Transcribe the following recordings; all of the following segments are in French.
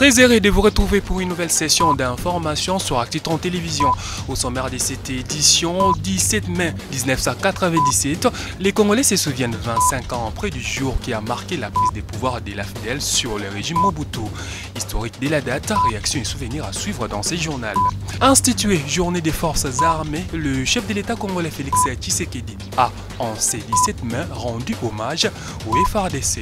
Très heureux de vous retrouver pour une nouvelle session d'information sur Actitron Télévision. Au sommaire de cette édition, 17 mai 1997, les Congolais se souviennent 25 ans après du jour qui a marqué la prise de pouvoir de l'AFDEL sur le régime Mobutu. Historique de la date, réaction et souvenirs à suivre dans ce journal. Institué Journée des Forces Armées, le chef de l'État congolais Félix Tshisekedi a, en ce 17 mai, rendu hommage au FARDC.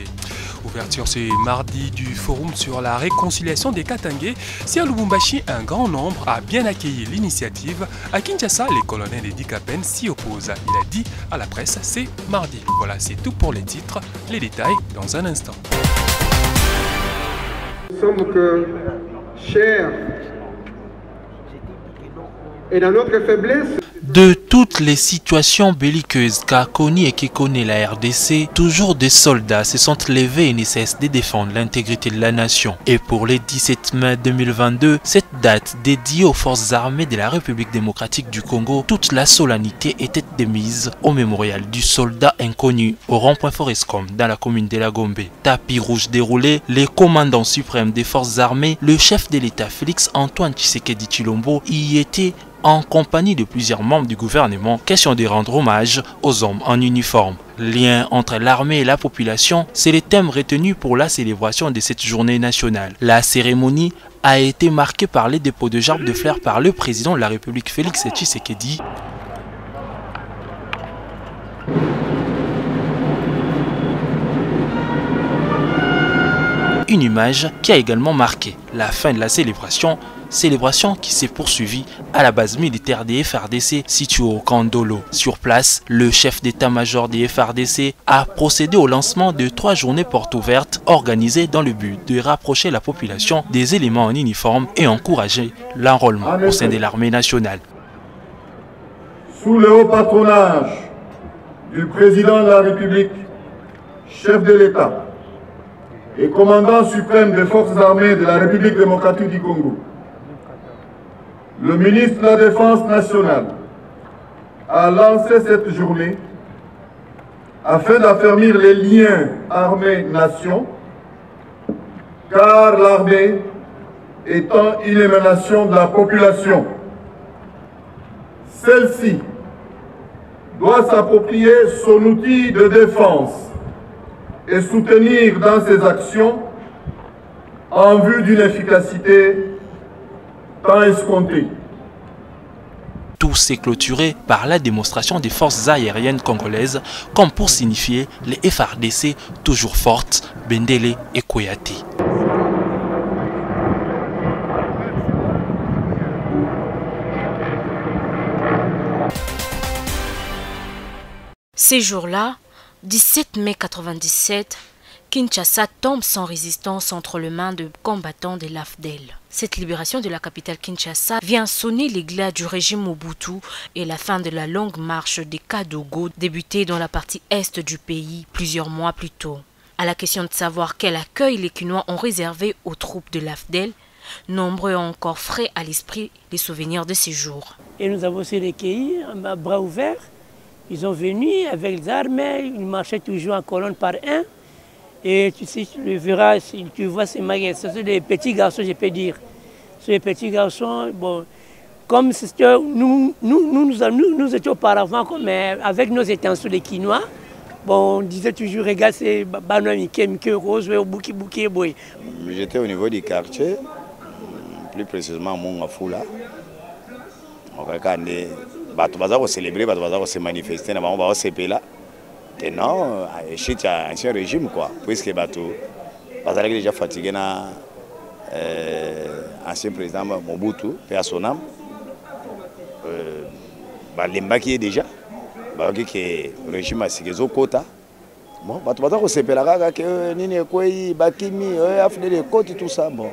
Ouverture ce mardi du forum sur la réconciliation des Katangais. Si à Lubumbashi, un grand nombre a bien accueilli l'initiative. À Kinshasa, les colonels Edi Kapen s'y opposent. Il a dit à la presse, c'est mardi. Voilà, c'est tout pour les titres. Les détails dans un instant. Nous sommes que chers et dans notre faiblesse. De toutes les situations belliqueuses qu'a connues et qui connaît la RDC, toujours des soldats se sont levés et ne cessent de défendre l'intégrité de la nation. Et pour le 17 mai 2022, cette date dédiée aux forces armées de la République démocratique du Congo, toute la solennité était démise au mémorial du soldat inconnu au rond-point Forescom dans la commune de la Gombe. Tapis rouge déroulé, les commandants suprêmes des forces armées, le chef de l'État Félix Antoine Tshisekedi Tshilombo y était en compagnie de plusieurs membres du gouvernement, question de rendre hommage aux hommes en uniforme. Lien entre l'armée et la population, c'est le thème retenu pour la célébration de cette journée nationale. La cérémonie a été marquée par les dépôts de gerbes de fleurs par le président de la République Félix Tshisekedi. Une image qui a également marqué la fin de la célébration qui s'est poursuivie à la base militaire des FARDC située au camp Ndolo. Sur place, le chef d'état-major des FARDC a procédé au lancement de 3 journées portes ouvertes organisées dans le but de rapprocher la population des éléments en uniforme et encourager l'enrôlement au sein de l'armée nationale. Sous le haut patronage du président de la République, chef de l'État et commandant suprême des forces armées de la République démocratique du Congo, le ministre de la Défense nationale a lancé cette journée afin d'affermir les liens armée-nation, car l'armée étant une émanation de la population, celle-ci doit s'approprier son outil de défense et soutenir dans ses actions en vue d'une efficacité tant escompté. Tout s'est clôturé par la démonstration des forces aériennes congolaises, comme pour signifier les FARDC toujours fortes, Bendele et Koyate. Ces jours-là, 17 mai 1997, Kinshasa tombe sans résistance entre les mains de combattants de l'AFDEL. Cette libération de la capitale Kinshasa vient sonner l'éclat du régime Mobutu et la fin de la longue marche des Kadogo débutée dans la partie est du pays plusieurs mois plus tôt. À la question de savoir quel accueil les Kinois ont réservé aux troupes de l'AFDEL, nombreux ont encore frais à l'esprit les souvenirs de ces jours. Et nous avons aussi recueillis à bras ouverts. Ils sont venus avec les armes, ils marchaient toujours en colonne par un. Et tu le verras, tu vois ces magasins, ce sont des petits garçons, je peux dire. Ces petits garçons, bon, comme nous étions auparavant comme avec nos étanceaux les Quinois, bon, on disait toujours, regarde, c'est Banoua Mike Rose, Bouki Bouki Boy. J'étais au niveau du quartier, plus précisément à Mongafoula. On regardait, on va célébrer, on va se manifester, on va se payer là. Non, il y a un ancien régime, quoi, puisque les gens sont déjà fatigués, l'ancien président Mobutu, paix à son âme, les déjà, le régime a signé au quota. Bon, on se paye là, tout ça. Bon,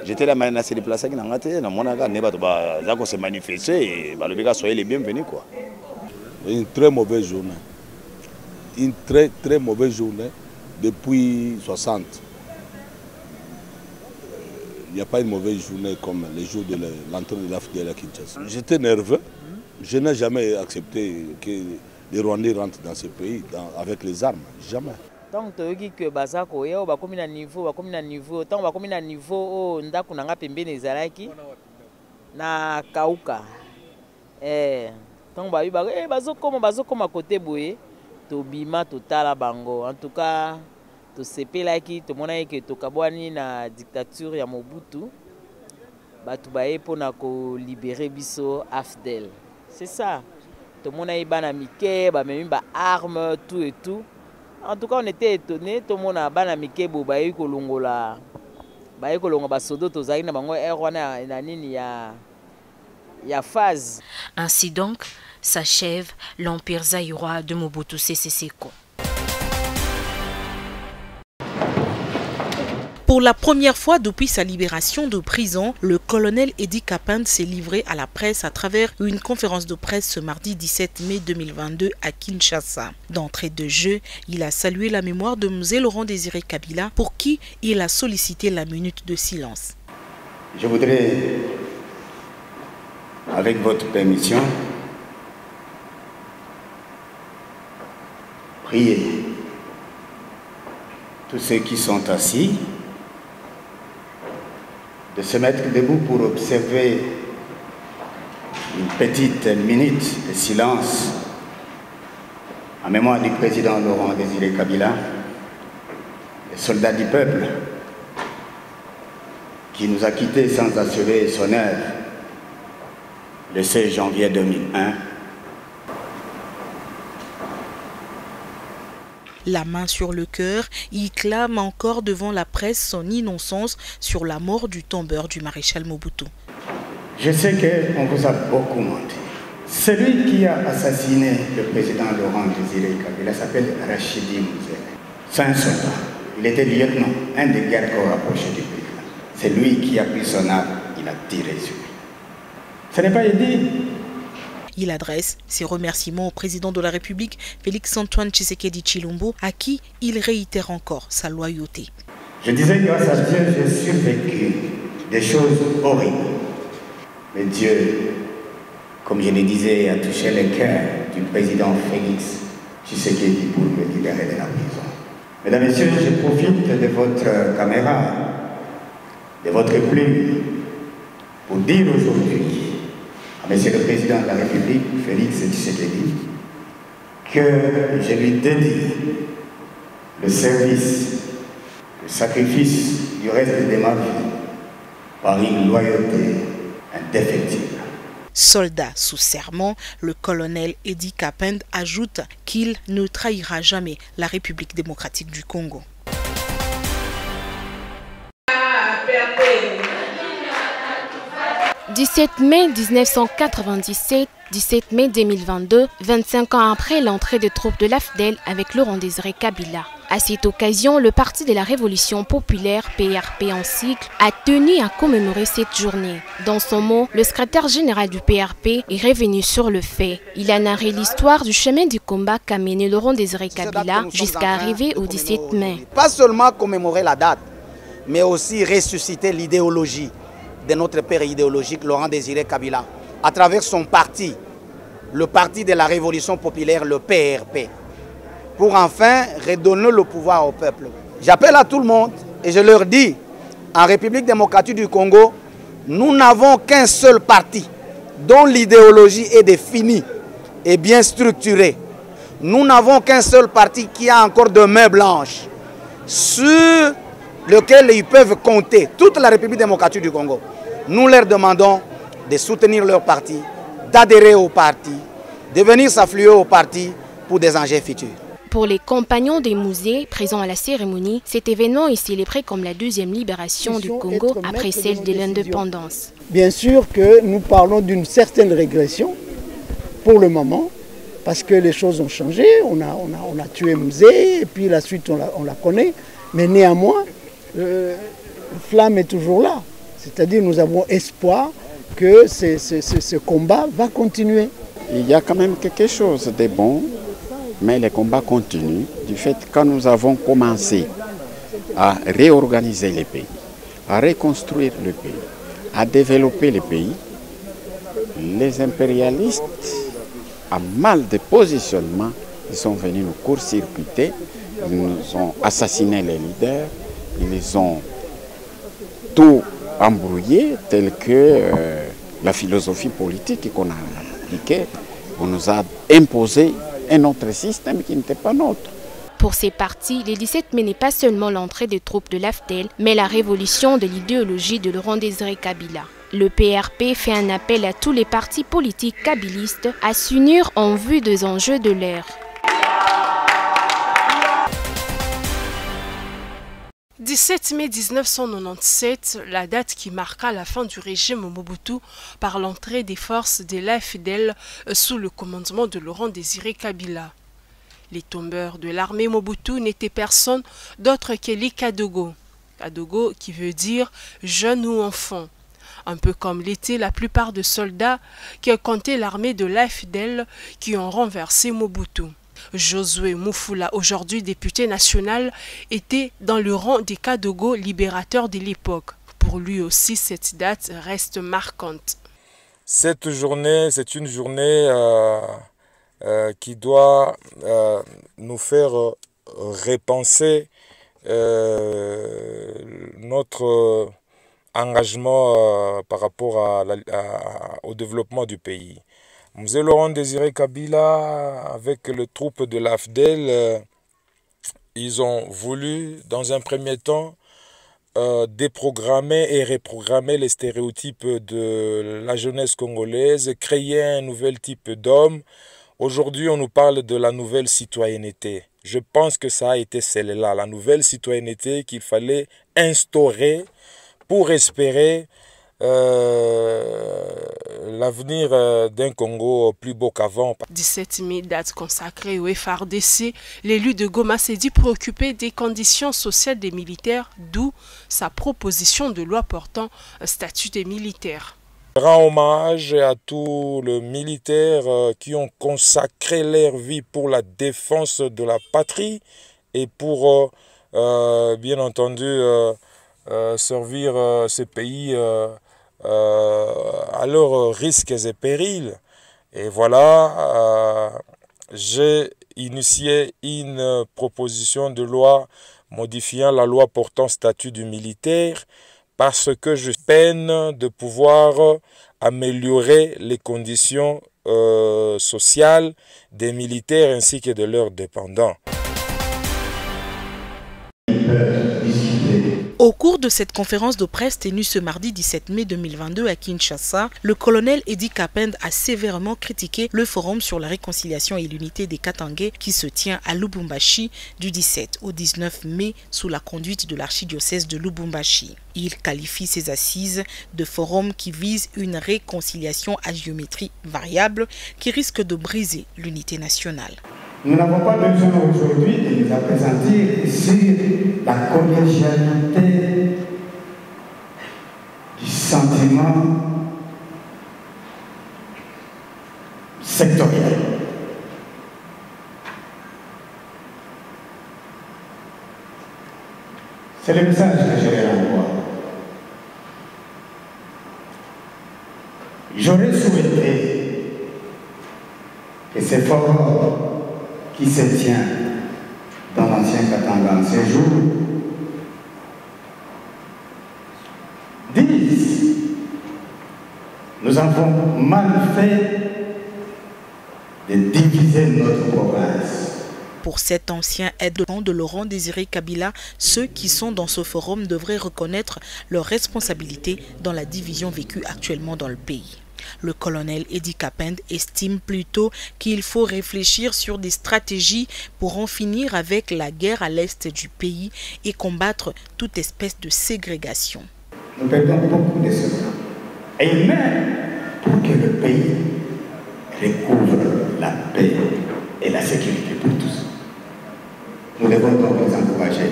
j'étais là, mais c'est déplacé, on se manifester et soyez les bienvenus, quoi. Une très mauvaise journée. Une très très mauvaise journée depuis 60. Il n'y a pas une mauvaise journée comme les jours de l'entrée de l'AFDEL à Kinshasa. J'étais nerveux. Je n'ai jamais accepté que les Rwandais rentrent dans ce pays avec les armes. Jamais. tant que que bazako yo ba komi na niveau tant ba komi na niveau o ndako nanga pembeni ezalaki na kauka tant ba biba bazokoma côté boye to bima totala bango en tout cas to sepelaki to mona que to kabwani na dictature ya Mobutu batu baye pona ko libérer biso AFDEL. C'est ça. Tout le monde a eu des armes, tout et tout. En tout cas, on était étonnés. Tout le monde a eu des phase. Ainsi donc s'achève l'empire zaïrois de Mobutu Sese Seko. Pour la première fois depuis sa libération de prison, le colonel Edi Kapende s'est livré à la presse à travers une conférence de presse ce mardi 17 mai 2022 à Kinshasa. D'entrée de jeu, il a salué la mémoire de Mzee Laurent-Désiré Kabila pour qui il a sollicité la minute de silence. Je voudrais, avec votre permission, prier tous ceux qui sont assis de se mettre debout pour observer une petite minute de silence en mémoire du président Laurent-Désiré Kabila, le soldat du peuple qui nous a quittés sans assurer son œuvre le 16 janvier 2001. La main sur le cœur, il clame encore devant la presse son innocence sur la mort du tombeur du maréchal Mobutu. Je sais qu'on vous a beaucoup menti. Celui qui a assassiné le président Laurent-Désiré Kabila s'appelle Rachidi Mouzer. C'est un soldat. Il était lieutenant, un des gardes-corps rapprochés du président. C'est lui qui a pris son arme, il a tiré sur lui. Ce n'est pas dit. Il adresse ses remerciements au président de la République, Félix-Antoine Tshisekedi Tshilombo, à qui il réitère encore sa loyauté. Je disais grâce à Dieu, j'ai survécu des choses horribles. Mais Dieu, comme je le disais, a touché le cœur du président Félix Tshisekedi pour me libérer de la prison. Mesdames et messieurs, je profite de votre caméra, de votre plume, pour dire aujourd'hui Monsieur le Président de la République, Félix Tshisekedi, que je lui dédie le service, le sacrifice du reste de ma vie par une loyauté indéfectible. Soldat sous serment, le colonel Edi Kapende ajoute qu'il ne trahira jamais la République démocratique du Congo. 17 mai 1997, 17 mai 2022, 25 ans après l'entrée des troupes de l'AFDEL avec Laurent-Désiré Kabila. À cette occasion, le Parti de la Révolution populaire, PRP en sigle, a tenu à commémorer cette journée. Dans son mot, le secrétaire général du PRP est revenu sur le fait. Il a narré l'histoire du chemin du combat qu'a mené Laurent-Désiré Kabila jusqu'à arriver au 17 mai. Pas seulement commémorer la date, mais aussi ressusciter l'idéologie de notre père idéologique Laurent-Désiré Kabila, à travers son parti, le Parti de la Révolution populaire, le PRP, pour enfin redonner le pouvoir au peuple. J'appelle à tout le monde et je leur dis, en République démocratique du Congo, nous n'avons qu'un seul parti dont l'idéologie est définie et bien structurée. Nous n'avons qu'un seul parti qui a encore de main blanche, sur lequel ils peuvent compter, toute la République démocratique du Congo. Nous leur demandons de soutenir leur parti, d'adhérer au parti, de venir s'affluer au parti pour des enjeux futurs. Pour les compagnons des musées présents à la cérémonie, cet événement est célébré comme la deuxième libération du Congo après celle de l'indépendance. Bien sûr que nous parlons d'une certaine régression pour le moment, parce que les choses ont changé. On a tué Mzee et puis la suite on la connaît. Mais néanmoins, la flamme est toujours là. C'est-à-dire nous avons espoir que ce combat va continuer. Il y a quand même quelque chose de bon, mais le combat continue du fait que quand nous avons commencé à réorganiser le pays, à reconstruire le pays, à développer le pays, les impérialistes, à mal de positionnement, ils sont venus nous court-circuiter Ils ont assassiné les leaders, ils ont tout embrouillé, tel que la philosophie politique qu'on a appliquée. On nous a imposé un autre système qui n'était pas nôtre. Pour ces partis, le 17 mai n'est pas seulement l'entrée des troupes de l'AFDEL, mais la révolution de l'idéologie de Laurent Désiré Kabila. Le PRP fait un appel à tous les partis politiques kabylistes à s'unir en vue des enjeux de l'ère. 17 mai 1997, la date qui marqua la fin du régime Mobutu par l'entrée des forces de l'AFDEL sous le commandement de Laurent Désiré Kabila. Les tombeurs de l'armée Mobutu n'étaient personne d'autre que les Kadogo. Kadogo qui veut dire jeune ou enfant. Un peu comme l'étaient la plupart des soldats qui comptaient l'armée de l'AFDEL qui ont renversé Mobutu. Josué Moufoula, aujourd'hui député national, était dans le rang des Kadogo libérateurs de l'époque. Pour lui aussi, cette date reste marquante. Cette journée, c'est une journée qui doit nous faire repenser notre engagement par rapport au développement du pays. M. Laurent Désiré Kabila, avec les troupes de l'AFDEL, ils ont voulu, dans un premier temps, déprogrammer et reprogrammer les stéréotypes de la jeunesse congolaise, créer un nouvel type d'homme. Aujourd'hui, on nous parle de la nouvelle citoyenneté. Je pense que ça a été celle-là, la nouvelle citoyenneté qu'il fallait instaurer pour espérer l'avenir d'un Congo plus beau qu'avant. 17 mai, date consacrée au FARDC, l'élu de Goma s'est dit préoccupé des conditions sociales des militaires, d'où sa proposition de loi portant un statut des militaires. Je rends hommage à tous les militaires qui ont consacré leur vie pour la défense de la patrie et pour, bien entendu, servir ce pays à leurs risques et périls. Et voilà, j'ai initié une proposition de loi modifiant la loi portant statut du militaire parce que je peine de pouvoir améliorer les conditions sociales des militaires ainsi que de leurs dépendants. Au cours de cette conférence de presse tenue ce mardi 17 mai 2022 à Kinshasa, le colonel Edi Kapend a sévèrement critiqué le forum sur la réconciliation et l'unité des Katangais qui se tient à Lubumbashi du 17 au 19 mai sous la conduite de l'archidiocèse de Lubumbashi. Il qualifie ces assises de forum qui visent une réconciliation à géométrie variable qui risque de briser l'unité nationale. Nous n'avons pas besoin aujourd'hui de nous appesantir sur la collégialité du sentiment sectoriel. C'est le message que je vais envoyer. J'aurais souhaité que ces forums qui se tient dans l'ancien Katanga en ces jours disent nous avons mal fait de diviser notre province. Pour cet ancien aide-camp de Laurent Désiré Kabila, ceux qui sont dans ce forum devraient reconnaître leurs responsabilités dans la division vécue actuellement dans le pays. Le colonel Edi Kapend estime plutôt qu'il faut réfléchir sur des stratégies pour en finir avec la guerre à l'est du pays et combattre toute espèce de ségrégation. Nous perdons beaucoup de soldats. Et même pour que le pays recouvre la paix et la sécurité pour tous, nous devons donc les encourager.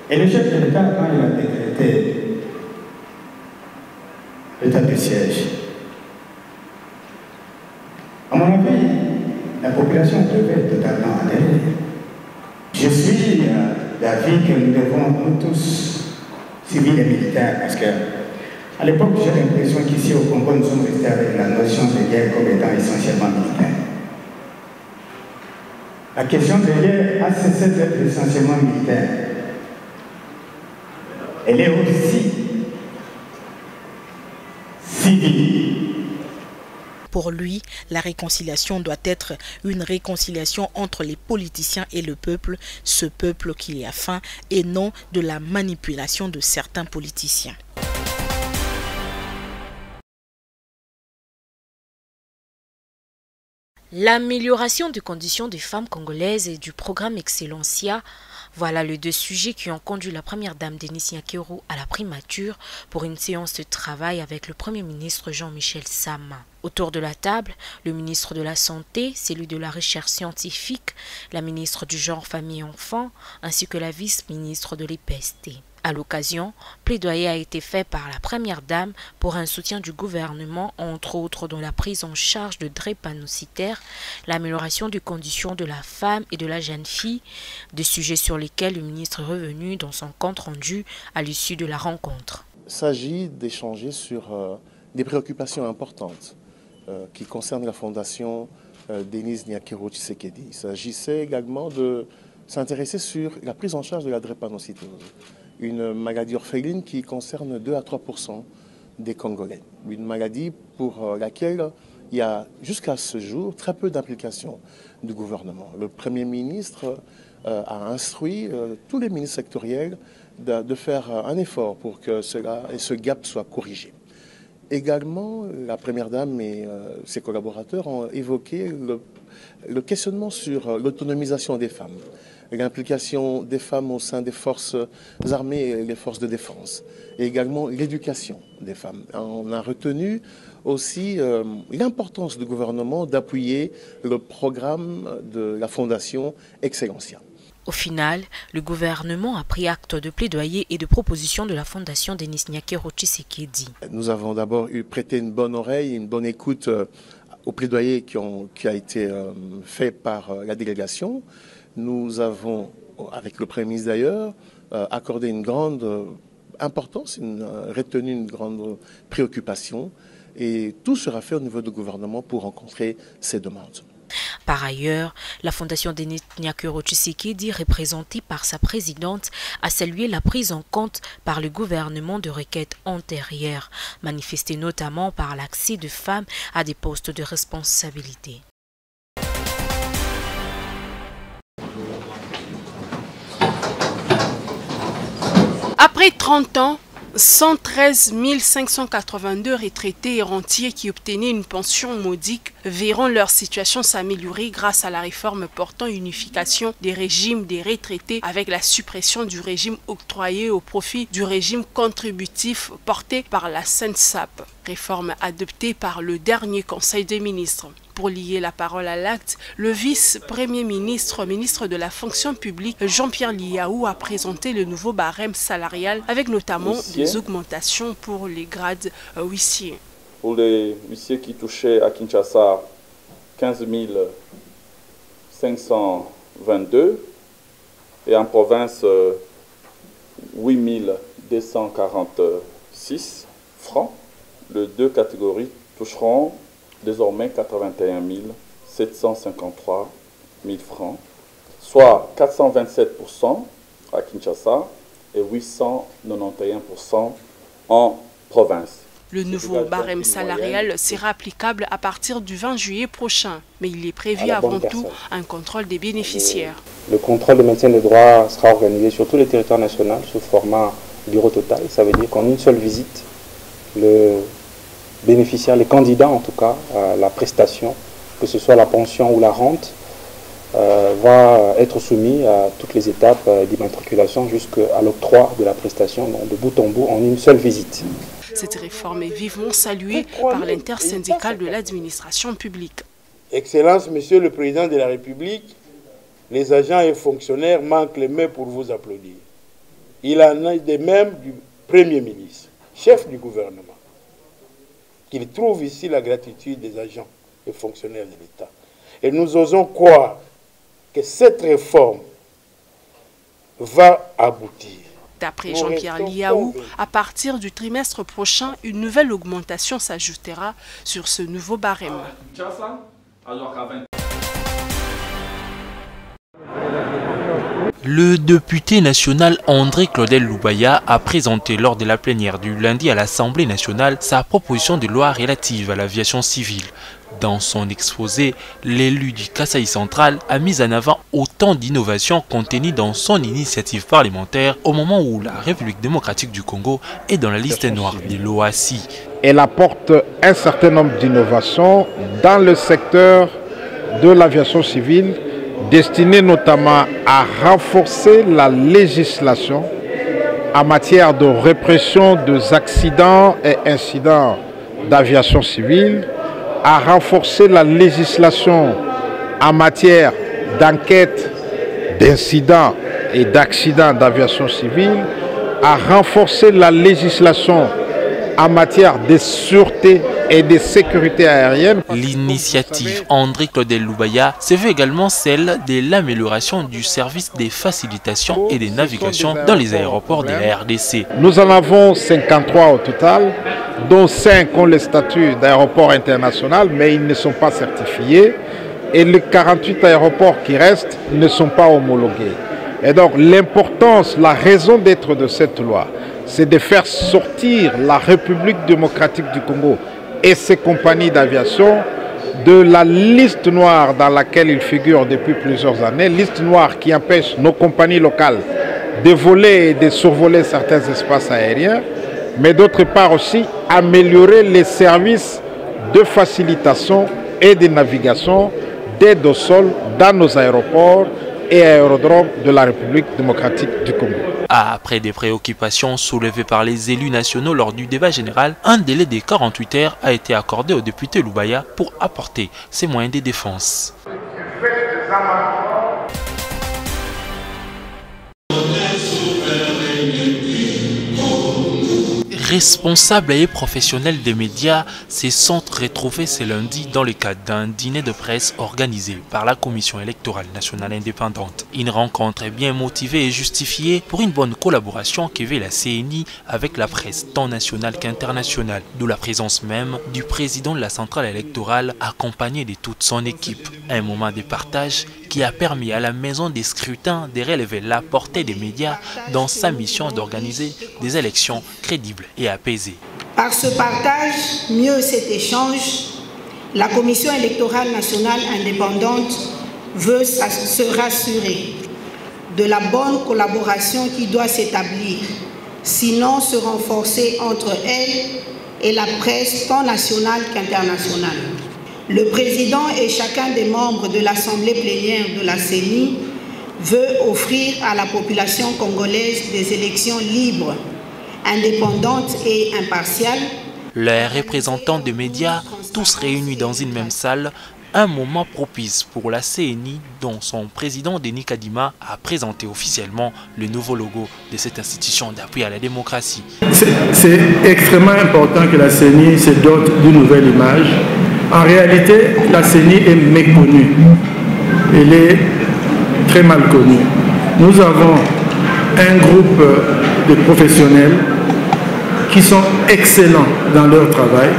Et le chef de l'État, quand il a décrété l'état de siège, à mon avis, la population devait totalement adhérer. Je suis d'avis que nous devons, nous tous, civils et militaires, parce que à l'époque, j'ai l'impression qu'ici au Congo, nous sommes restés avec la notion de guerre comme étant essentiellement militaire. La question derrière a cessé d'être essentiellement militaire. Elle est aussi civile. Pour lui, la réconciliation doit être une réconciliation entre les politiciens et le peuple, ce peuple qui y a faim, et non de la manipulation de certains politiciens. L'amélioration des conditions des femmes congolaises et du programme Excellencia, voilà les deux sujets qui ont conduit la première dame Denis Nyakeru à la primature pour une séance de travail avec le Premier ministre Jean-Michel Sama. Autour de la table, le ministre de la Santé, celui de la Recherche scientifique, la ministre du Genre, Famille et Enfants, ainsi que la vice-ministre de l'EPST. À l'occasion, plaidoyer a été fait par la première dame pour un soutien du gouvernement, entre autres dans la prise en charge de drépanocytaires, l'amélioration des conditions de la femme et de la jeune fille, des sujets sur lesquels le ministre est revenu dans son compte rendu à l'issue de la rencontre. Il s'agit d'échanger sur des préoccupations importantes qui concernent la fondation Denis Nyakeru Tshisekedi. Il s'agissait également de s'intéresser sur la prise en charge de la drépanocytose, une maladie orpheline qui concerne 2 à 3% des Congolais. Une maladie pour laquelle il y a jusqu'à ce jour très peu d'implication du gouvernement. Le Premier ministre a instruit tous les ministres sectoriels de faire un effort pour que ce gap soit corrigé. Également, la Première Dame et ses collaborateurs ont évoqué le questionnement sur l'autonomisation des femmes, l'implication des femmes au sein des forces armées et les forces de défense, et également l'éducation des femmes. On a retenu aussi l'importance du gouvernement d'appuyer le programme de la Fondation Excellencia. Au final, le gouvernement a pris acte de plaidoyer et de propositions de la Fondation Denis Nyakeru Tshisekedi. Nous avons d'abord prêté une bonne oreille, une bonne écoute au plaidoyer qui a été fait par la délégation. Nous avons, avec le Premier ministre d'ailleurs, accordé une grande importance, retenu une grande préoccupation, et tout sera fait au niveau du gouvernement pour rencontrer ces demandes. Par ailleurs, la Fondation Denis Nyakeru Tshisekedi, représentée par sa présidente, a salué la prise en compte par le gouvernement de requêtes antérieures, manifestées notamment par l'accès de femmes à des postes de responsabilité. Après 30 ans, 113 582 retraités et rentiers qui obtenaient une pension modique verront leur situation s'améliorer grâce à la réforme portant unification des régimes des retraités avec la suppression du régime octroyé au profit du régime contributif porté par la SENSAP, réforme adoptée par le dernier Conseil des ministres. Pour lier la parole à l'acte, le vice-premier ministre, ministre de la fonction publique, Jean-Pierre Liaou, a présenté le nouveau barème salarial avec notamment des augmentations pour les grades huissiers. Pour les huissiers qui touchaient à Kinshasa 15 522 et en province 8 246 francs, les deux catégories toucheront désormais 81 753 000 francs, soit 427% à Kinshasa et 891% en province. Le nouveau barème salarial sera applicable à partir du 20 juillet prochain, mais il est prévu avant tout un contrôle des bénéficiaires. Le contrôle de maintien des droits sera organisé sur tout le territoire national sous format bureau total. Ça veut dire qu'en une seule visite, le bénéficiaire, les candidats en tout cas, à la prestation, que ce soit la pension ou la rente, va être soumis à toutes les étapes d'immatriculation jusqu'à l'octroi de la prestation, donc de bout en bout en une seule visite. Cette réforme est vivement saluée par l'intersyndicale de l'administration publique. Excellence, Monsieur le Président de la République, les agents et fonctionnaires manquent les mains pour vous applaudir. Il en est de même du Premier ministre, chef du gouvernement, qu'il trouve ici la gratitude des agents et fonctionnaires de l'État. Et nous osons croire que cette réforme va aboutir. D'après Jean-Pierre Liaou, à partir du trimestre prochain, une nouvelle augmentation s'ajoutera sur ce nouveau barème. Le député national André Claudel Loubaya a présenté lors de la plénière du lundi à l'Assemblée nationale sa proposition de loi relative à l'aviation civile. Dans son exposé, l'élu du Kasaï central a mis en avant autant d'innovations contenues dans son initiative parlementaire au moment où la République démocratique du Congo est dans la liste noire de l'OACI. Elle apporte un certain nombre d'innovations dans le secteur de l'aviation civile, destinées notamment à renforcer la législation en matière de répression des accidents et incidents d'aviation civile, à renforcer la législation en matière d'enquête d'incidents et d'accidents d'aviation civile, à renforcer la législation en matière de sûreté et de sécurité aérienne. L'initiative André Claudel Loubaya se veut également celle de l'amélioration du service des facilitations et des navigations dans les aéroports de la RDC. Nous en avons 53 au total, dont 5 ont le statut d'aéroport international, mais ils ne sont pas certifiés. Et les 48 aéroports qui restent ne sont pas homologués. Et donc l'importance, la raison d'être de cette loi, c'est de faire sortir la République démocratique du Congo et ses compagnies d'aviation de la liste noire dans laquelle ils figurent depuis plusieurs années, liste noire qui empêche nos compagnies locales de voler et de survoler certains espaces aériens, mais d'autre part aussi améliorer les services de facilitation et de navigation d'aide au sol dans nos aéroports et aérodromes de la République démocratique du Congo. Après des préoccupations soulevées par les élus nationaux lors du débat général, un délai de 48 heures a été accordé au député Loubaya pour apporter ses moyens de défense. Responsables et professionnels des médias se sont retrouvés ce lundi dans le cadre d'un dîner de presse organisé par la Commission électorale nationale indépendante. Une rencontre bien motivée et justifiée pour une bonne collaboration qui veut la CENI avec la presse tant nationale qu'internationale, d'où la présence même du président de la centrale électorale accompagné de toute son équipe. Un moment de partage qui a permis à la maison des scrutins de relever la portée des médias dans sa mission d'organiser des élections crédibles et apaisées. Par ce partage, mieux cet échange, la Commission électorale nationale indépendante veut se rassurer de la bonne collaboration qui doit s'établir, sinon se renforcer entre elle et la presse tant nationale qu'internationale. Le président et chacun des membres de l'Assemblée plénière de la CENI veut offrir à la population congolaise des élections libres, indépendantes et impartiales. Les représentants des médias, tous réunis dans une même salle, un moment propice pour la CENI dont son président Denis Kadima a présenté officiellement le nouveau logo de cette institution d'appui à la démocratie. C'est extrêmement important que la CENI se dote d'une nouvelle image. En réalité, la CENI est méconnue. Elle est très mal connue. Nous avons un groupe de professionnels qui sont excellents dans leur travail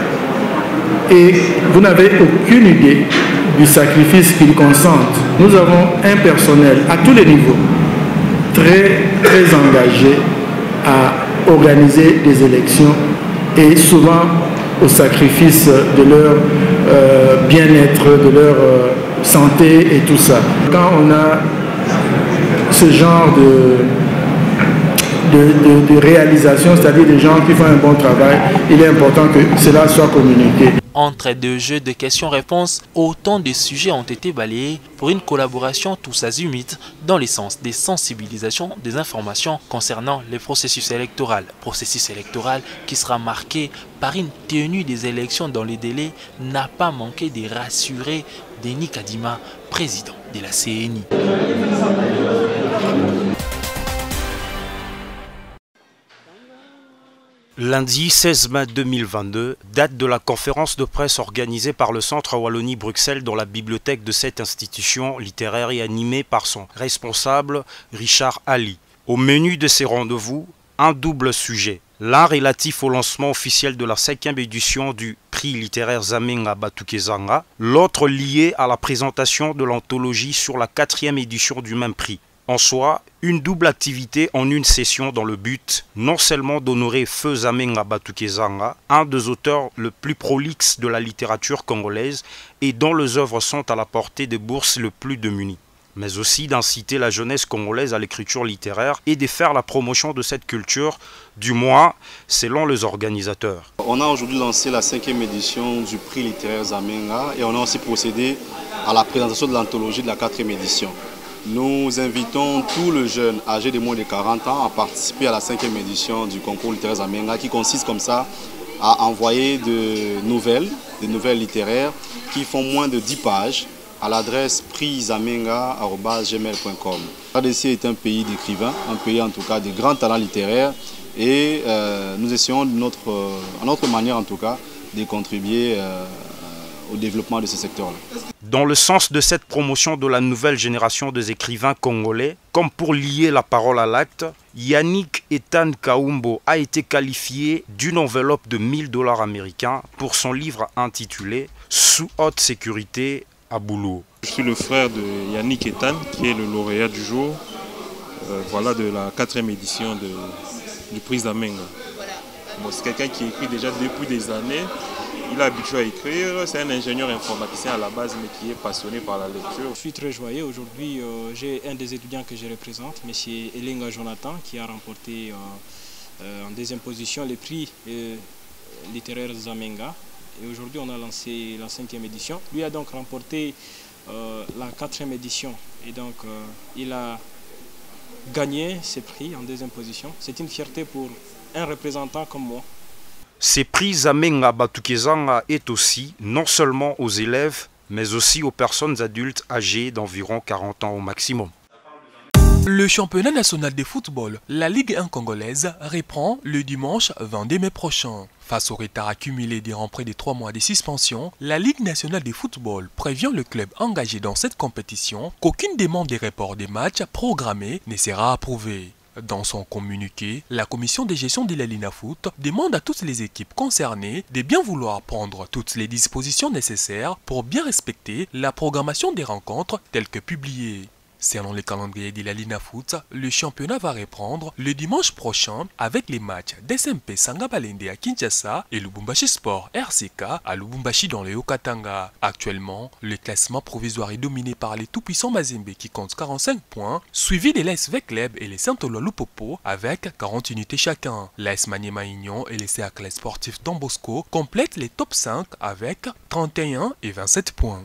et vous n'avez aucune idée du sacrifice qu'ils consentent. Nous avons un personnel à tous les niveaux très engagé à organiser des élections et souvent au sacrifice de leur bien-être, de leur santé et tout ça. Quand on a ce genre de réalisation, c'est-à-dire des gens qui font un bon travail, il est important que cela soit communiqué. Entre deux jeux de questions-réponses, autant de sujets ont été balayés pour une collaboration tous azimuts dans le sens des sensibilisations des informations concernant le processus électoral. Processus électoral qui sera marqué par une tenue des élections dans les délais n'a pas manqué de rassurer Denis Kadima, président de la CENI. Lundi 16 mai 2022, date de la conférence de presse organisée par le Centre Wallonie-Bruxelles dans la bibliothèque de cette institution littéraire et animée par son responsable Richard Ali. Au menu de ces rendez-vous, un double sujet. L'un relatif au lancement officiel de la 5e édition du prix littéraire Zamenga Batukezanga, l'autre lié à la présentation de l'anthologie sur la 4e édition du même prix. En soi, une double activité en une session dans le but non seulement d'honorer Feu Zamenga Batukezanga, un des auteurs le plus prolixes de la littérature congolaise et dont les œuvres sont à la portée des bourses le plus démunies, mais aussi d'inciter la jeunesse congolaise à l'écriture littéraire et de faire la promotion de cette culture, du moins selon les organisateurs. On a aujourd'hui lancé la 5e édition du prix littéraire Zamenga et on a aussi procédé à la présentation de l'anthologie de la 4e édition. Nous invitons tous les jeunes âgés de moins de 40 ans à participer à la 5e édition du concours littéraire Zamenga qui consiste comme ça à envoyer des nouvelles littéraires qui font moins de 10 pages à l'adresse prixzamenga@gmail.com. RDC est un pays d'écrivains, un pays en tout cas de grands talents littéraires et nous essayons à notre manière en tout cas de contribuer au développement de ce secteur-là. Dans le sens de cette promotion de la nouvelle génération des écrivains congolais, comme pour lier la parole à l'acte, Yannick Etan Kaumbo a été qualifié d'une enveloppe de $1000 américains pour son livre intitulé « Sous haute sécurité à Boulot ». Je suis le frère de Yannick Etan, qui est le lauréat du jour voilà, de la 4e édition du prix Zamenga. Bon, c'est quelqu'un qui écrit déjà depuis des années. Il est habitué à écrire, c'est un ingénieur informaticien à la base, mais qui est passionné par la lecture. Je suis très joyeux. Aujourd'hui, j'ai un des étudiants que je représente, M. Elenga Jonathan, qui a remporté en deuxième position le prix littéraire Zamenga. Et aujourd'hui, on a lancé la 5e édition. Lui a donc remporté la 4e édition. Et donc, il a gagné ce prix en deuxième position. C'est une fierté pour un représentant comme moi. Ce prix Zamenga Batukezanga est aussi non seulement aux élèves, mais aussi aux personnes adultes âgées d'environ 40 ans au maximum. Le championnat national de football, la Ligue 1 congolaise, reprend le dimanche 22 mai prochain. Face au retard accumulé durant près de 3 mois de suspension, la Ligue nationale de football prévient le club engagé dans cette compétition qu'aucune demande de report des matchs programmés ne sera approuvée. Dans son communiqué, la commission de gestion de la Linafoot demande à toutes les équipes concernées de bien vouloir prendre toutes les dispositions nécessaires pour bien respecter la programmation des rencontres telles que publiées. Selon le calendrier de la Linafoot, le championnat va reprendre le dimanche prochain avec les matchs d'SMP Sangabalende à Kinshasa et Lubumbashi Sport RCK à Lubumbashi dans le Haut-Katanga. Actuellement, le classement provisoire est dominé par les tout-puissants Mazembe qui comptent 45 points, suivi de l'ASV Club et les Saint-Oloa Lupopo avec 40 unités chacun. L'AS Maniema Union et les cercles sportifs Don Bosco complètent les top 5 avec 31 et 27 points.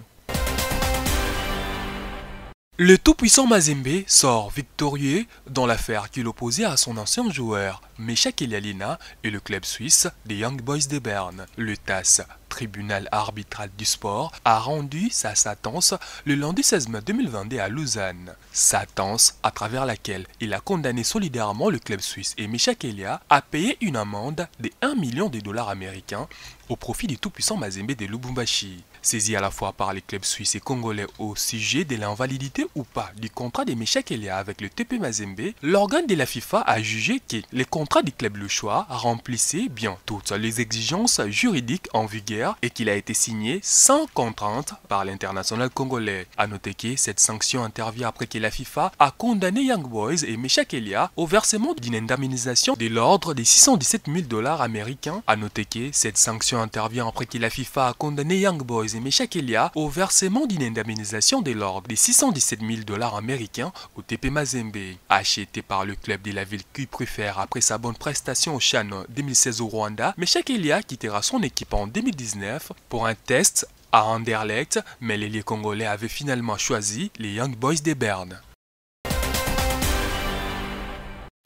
Le tout-puissant Mazembe sort victorieux dans l'affaire qui l'opposait à son ancien joueur, Meshak Elialina et le club suisse des Young Boys de Berne. Le TAS, tribunal arbitral du sport, a rendu sa sentence le lundi 16 mai 2022 à Lausanne. Sentence à travers laquelle il a condamné solidairement le club suisse et Meshak Elia à payer une amende de $1 million américains au profit du tout-puissant Mazembe de Lubumbashi. Saisi à la fois par les clubs suisses et congolais au sujet de l'invalidité ou pas du contrat de Meshak Elia avec le TP Mazembe, l'organe de la FIFA a jugé que le contrat du club Louchois remplissait bien toutes les exigences juridiques en vigueur et qu'il a été signé sans contrainte par l'international congolais. A noter que cette sanction intervient après que la FIFA a condamné Young Boys et Meshak Elia au versement d'une indemnisation de l'ordre de $617 000 américains. A noter que cette sanction intervient après que la FIFA a condamné Young Boys et Meshak Elia au versement d'une indemnisation de l'ordre de $617 000 américains au TP Mazembe. Acheté par le club de la ville qui préfère après sa bonne prestation au CHAN 2016 au Rwanda, Meshak Elia quittera son équipe en 2019 pour un test à Anderlecht, mais l'ailier congolais avait finalement choisi les Young Boys de Berne.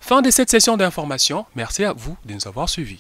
Fin de cette session d'information, merci à vous de nous avoir suivis.